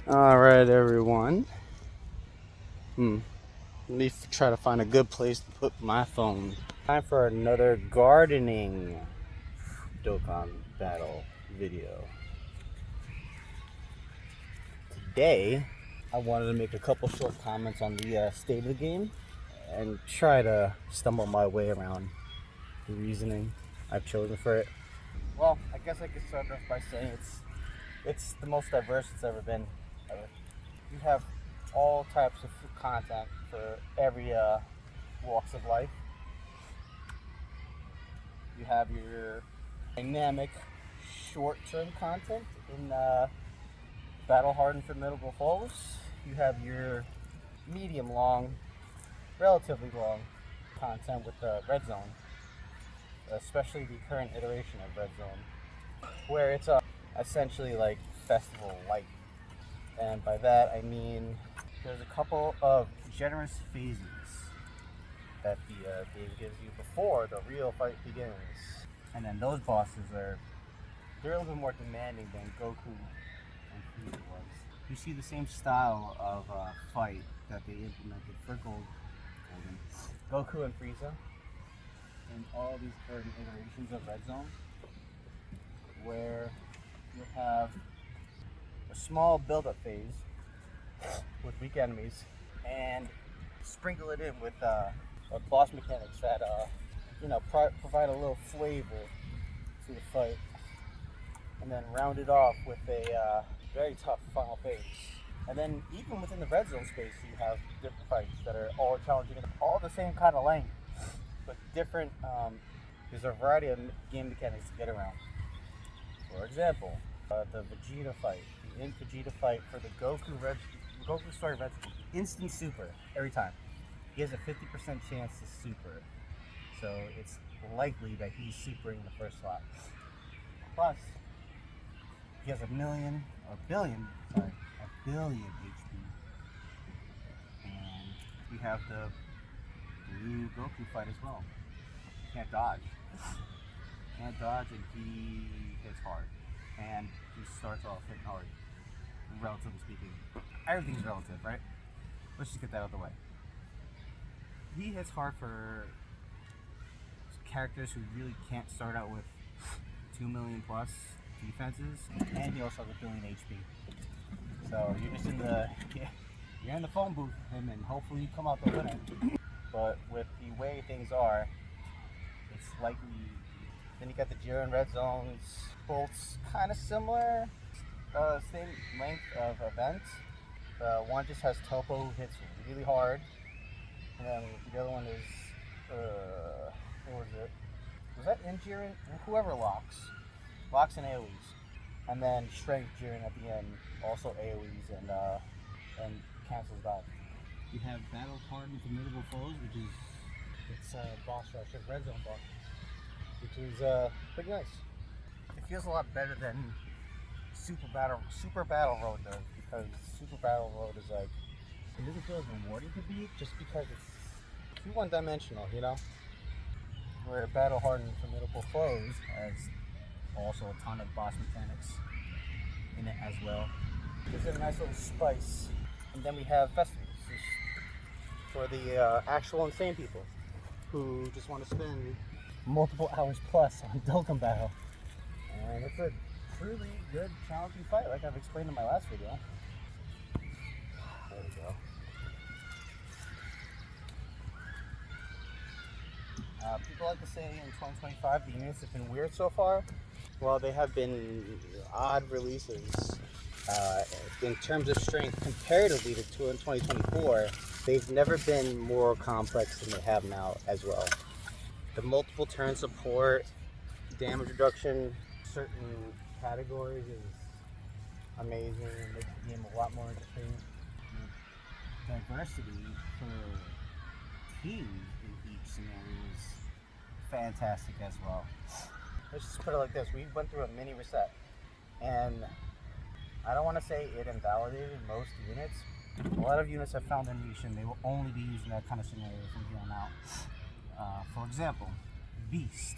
Alright, everyone. Let me try to find a good place to put my phone. Time for another gardening Dokkan battle video. Today, I wanted to make a couple short comments on the state of the game and try to stumble my way around the reasoning I've chosen for it. Well, I guess I could start off by saying it's the most diverse it's ever been. You have all types of content for every walks of life. You have your dynamic short-term content in battle-hardened formidable foes. You have your medium-long, relatively long content with the Red Zone, especially the current iteration of Red Zone, where it's essentially like festival light. And by that I mean there's a couple of generous phases that the game gives you before the real fight begins. And then those bosses they're a little bit more demanding than Goku and Frieza was. You see the same style of fight that they implemented for Golden, Goku and Frieza in all these current iterations of Red Zone, where you have a small build-up phase with weak enemies and sprinkle it in with boss mechanics that provide a little flavor to the fight, and then round it off with a very tough final phase. And then even within the Red Zone space you have different fights that are all challenging, all the same kind of length, but different. There's a variety of game mechanics to get around. For example, the Vegeta fight, the Vegeta fight for the Goku Story Red, instant super every time. He has a 50% chance to super, so it's likely that he's supering the first slot. Plus, he has a billion HP, and we have the blue Goku fight as well. Can't dodge, and he hits hard. And he starts off hitting hard, relatively speaking. Everything's relative, right? Let's just get that out of the way. He hits hard for characters who really can't start out with 2 million plus defenses, and he also has a billion HP. So you're just you're in the phone booth with him, and hopefully you come out the winner. But with the way things are, it's likely. Then you got the Jiren Red Zones, bolts kind of similar, same length of event. One just has Topo who hits really hard, and then the other one is, what was it? Was that in Jiren? Whoever locks and AoEs, and then Strength Jiren at the end, also AoEs and cancels that. You have Battle Hardened Formidable Foes, which is boss rush of Red Zone boss, which is pretty nice. It feels a lot better than Super Battle Road does, because Super Battle Road is like, it doesn't feel as rewarding to beat just because it's too one-dimensional, you know? Where Battle Hardened Formidable Foes has also a ton of boss mechanics in it as well. Gives it a nice little spice. And then we have festivals for the actual insane people who just want to spend multiple hours plus on Dokkan Battle. And it's a truly good, challenging fight, like I've explained in my last video. There we go. People like to say in 2025 the units have been weird so far. Well, they have been odd releases. In terms of strength, comparatively to 2024, they've never been more complex than they have now as well. The multiple turn support, damage reduction, certain categories is amazing and makes the game a lot more interesting. Diversity for teams in each scenario is fantastic as well. Let's just put it like this: we went through a mini reset, and I don't want to say it invalidated most units. A lot of units have found their niche, and they will only be using that kind of scenario from here on out. For example, Beast.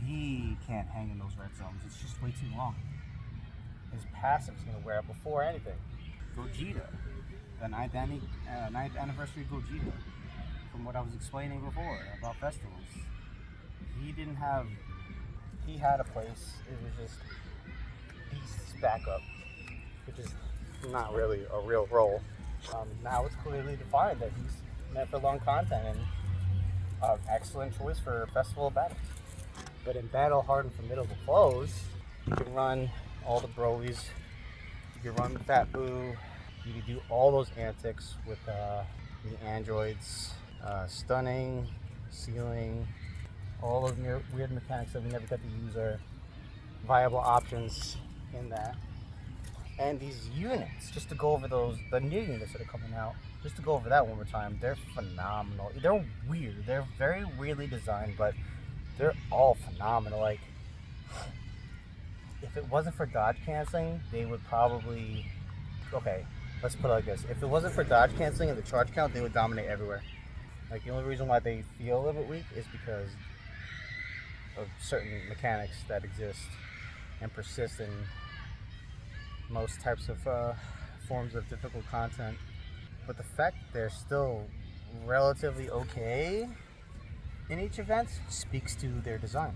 He can't hang in those red zones. It's just way too long. his passive is going to wear out before anything. Gogeta, the ninth anniversary Gogeta, from what I was explaining before about festivals. He had a place. It was just Beast's backup, which is not really a real role. Now it's clearly defined that he's meant for long content and an excellent choice for festival battles. But in battle hardened formidable foes, you can run all the Broly's, you can run the Fat Boo, you can do all those antics with the androids, stunning, sealing, all those weird mechanics that we never got to use are viable options in that. And these units, just to go over the new units that are coming out, just to go over that one more time, they're phenomenal. They're weird. They're very weirdly designed, but they're all phenomenal. Like, if it wasn't for dodge canceling, they would probably... Okay, let's put it like this. If it wasn't for dodge canceling and the charge count, they would dominate everywhere. Like, the only reason why they feel a little bit weak is because of certain mechanics that exist and persist in most types of forms of difficult content. But the fact they're still relatively okay in each event speaks to their design.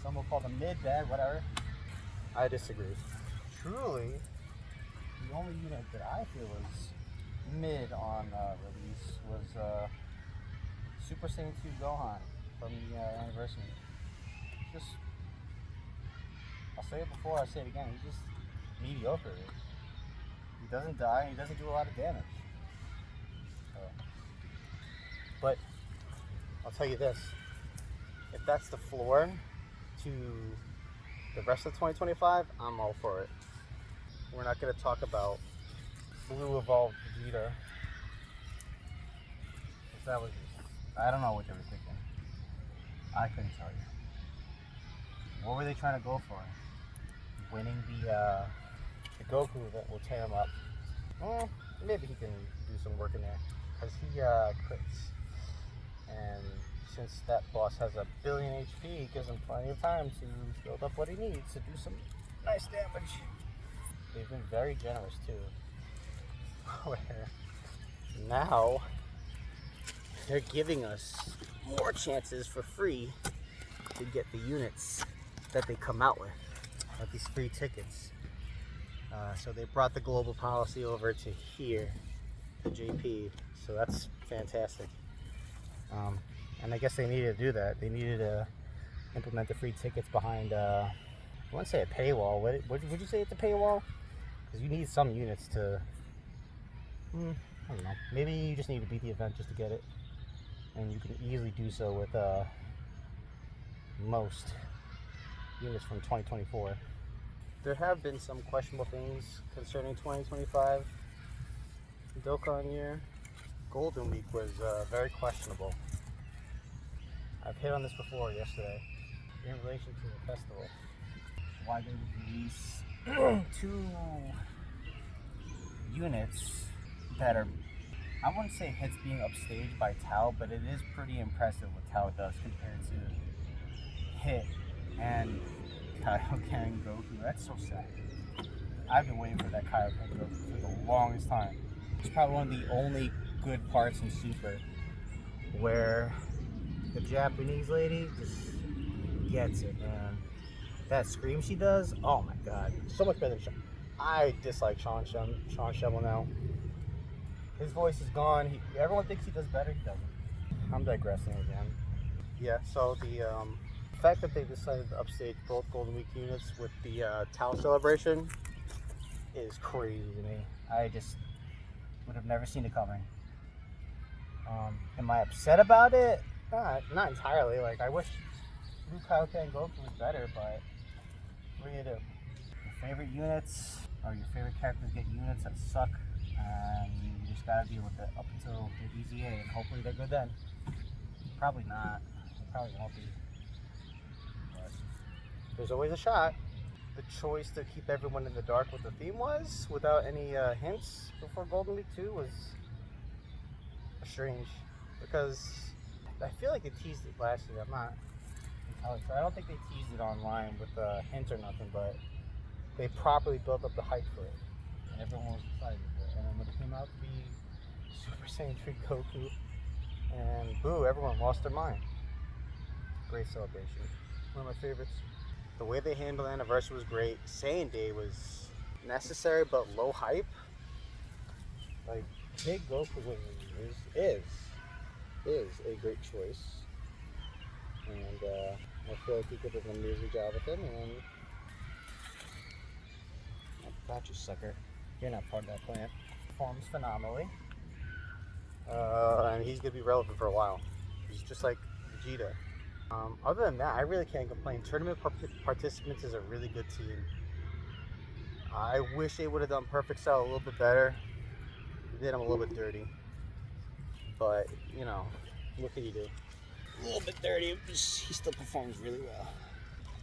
Some will call them mid, bad, whatever. I disagree. Truly, the only unit that I feel was mid on release was Super Saiyan 2 Gohan from the anniversary. Just, I'll say it before, I'll say it again, he's just mediocre. He doesn't die, and he doesn't do a lot of damage. But I'll tell you this, if that's the floor to the rest of 2025, I'm all for it. We're not going to talk about Blue Evolved Vegeta. That was just, I don't know what they were thinking. I couldn't tell you. What were they trying to go for? Winning the Goku event will tear him up. Well, maybe he can do some work in there, because he crits. And since that boss has a billion HP, it gives him plenty of time to build up what he needs to do some nice damage. They've been very generous too. Where now they're giving us more chances for free to get the units that they come out with, like these free tickets. So they brought the global policy over to here, to JP. So that's fantastic. And I guess they needed to do that. They needed to implement the free tickets behind, I wouldn't say a paywall. Would you say it's a paywall? Because you need some units to, I don't know. Maybe you just need to beat the event just to get it. And you can easily do so with most units from 2024. There have been some questionable things concerning 2025 Dokkan year. Golden Week was very questionable. I've hit on this before yesterday in relation to the festival. Why they would release 2 units that are, I wouldn't say hits being upstaged by Tao, but it is pretty impressive what Tao does compared to Hit and Kaioken Goku. That's so sad. I've been waiting for that Kaioken Goku for the longest time. It's probably one of the only good parts in Super where the Japanese lady just gets it, man. That scream she does, oh my god, so much better than Sean. I dislike Sean Shovel now. His voice is gone. Everyone thinks he does better, he doesn't. I'm digressing again. Yeah, so the fact that they decided to upstage both Golden Week units with the Tao celebration is crazy to me. I just would have never seen it coming. Am I upset about it? Not entirely. Like, I wish Kaioken and Goku was better, but what do you do? Your favorite units, or your favorite characters get units that suck, and you just gotta deal with it up until the EZA, and hopefully they're good then. Probably not. They probably won't be. But there's always a shot. The choice to keep everyone in the dark what the theme was, without any hints before Golden Week 2 was strange, because I feel like they teased it last year. I'm not entirely sure. I don't think they teased it online with a hint or nothing, but they properly built up the hype for it, and everyone was excited for it. And then when it came out to be Super Saiyan 3 Goku, and boo, everyone lost their mind. Great celebration. One of my favorites. The way they handled the anniversary was great. Saiyan Day was necessary but low hype. Like, Big Goku is a great choice, and I feel like he did an amazing job with him. And I got you, sucker. You're not part of that plan. Performs phenomenally, and he's gonna be relevant for a while. He's just like Vegeta. Other than that, I really can't complain. Tournament participants is a really good team. I wish they would have done Perfect Cell a little bit better. They did him a little bit dirty. But, you know, what can you do? A little bit dirty, he still performs really well.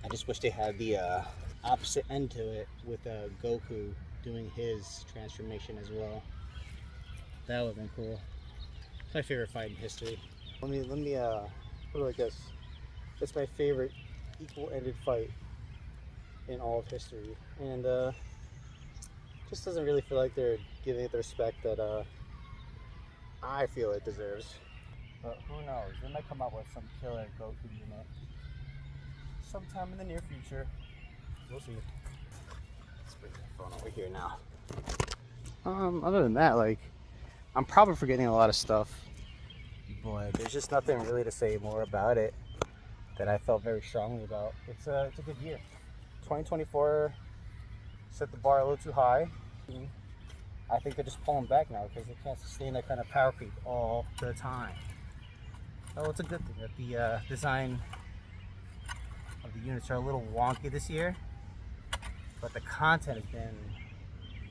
I just wish they had the opposite end to it with Goku doing his transformation as well. That would have been cool. It's my favorite fight in history. Let me put it like this. It's my favorite equal-ended fight in all of history, and just doesn't really feel like they're giving it the respect that I feel it deserves. But who knows? They might come up with some killer Goku unit sometime in the near future. We'll see. Let's bring that phone over here now. Other than that, like, I'm probably forgetting a lot of stuff, but there's just nothing really to say more about it that I felt very strongly about. It's a good year. 2024 set the bar a little too high. I think they're just pulling back now because they can't sustain that kind of power creep all the time. Oh, it's a good thing that the design of the units are a little wonky this year, but the content has been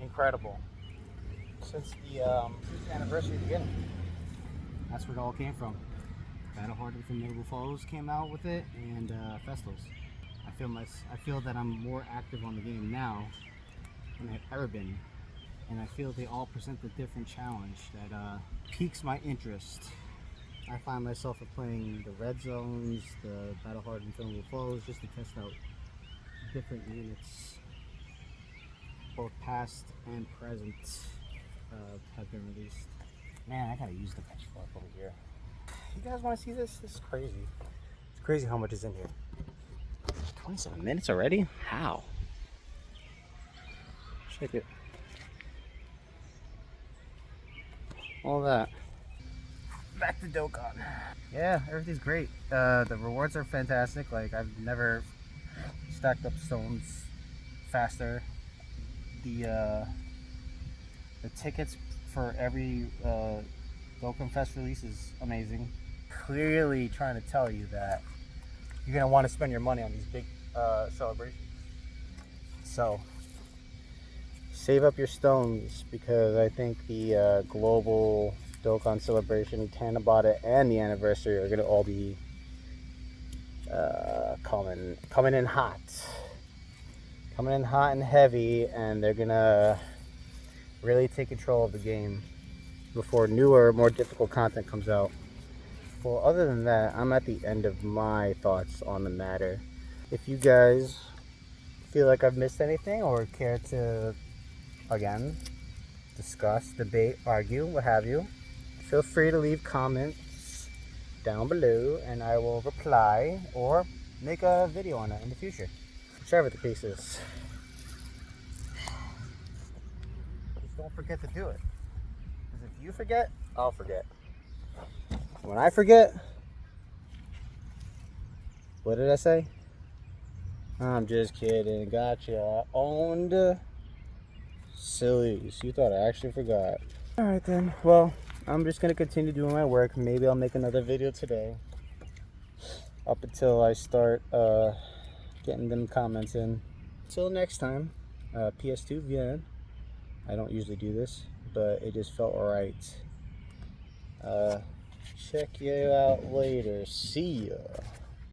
incredible since the anniversary beginning. That's where it all came from. Battle Hardened from Notable Foes came out with it, and Festivals. I feel that I'm more active on the game now than I've ever been, and I feel they all present a different challenge that piques my interest. I find myself playing the red zones, the Battle Hardened from Notable Foes, just to test out different units, both past and present, have been released. Man, I gotta use the pitchfork over here. You guys want to see this? This is crazy. It's crazy how much is in here. 27 minutes already? How? Check it. All that. Back to Dokkan. Yeah, everything's great. The rewards are fantastic. Like, I've never stacked up stones faster. The tickets for every Dokkan Fest release is amazing. Clearly trying to tell you that you're going to want to spend your money on these big celebrations. So, save up your stones, because I think the global Dokkan celebration, Tanabata, and the anniversary are going to all be coming in hot. Coming in hot and heavy, and they're going to really take control of the game before newer, more difficult content comes out. Well, other than that, I'm at the end of my thoughts on the matter. If you guys feel like I've missed anything or care to, again, discuss, debate, argue, what have you, feel free to leave comments down below and I will reply or make a video on it in the future. Whichever the case is. Just don't forget to do it. Because if you forget, I'll forget. When I forget, what did I say? I'm just kidding. Gotcha. Owned. Sillies. You thought I actually forgot. Alright then. Well, I'm just going to continue doing my work. Maybe I'll make another video today. Up until I start getting them comments in. Until next time. PS2 Vien. I don't usually do this, but it just felt alright. Check you out later. See ya.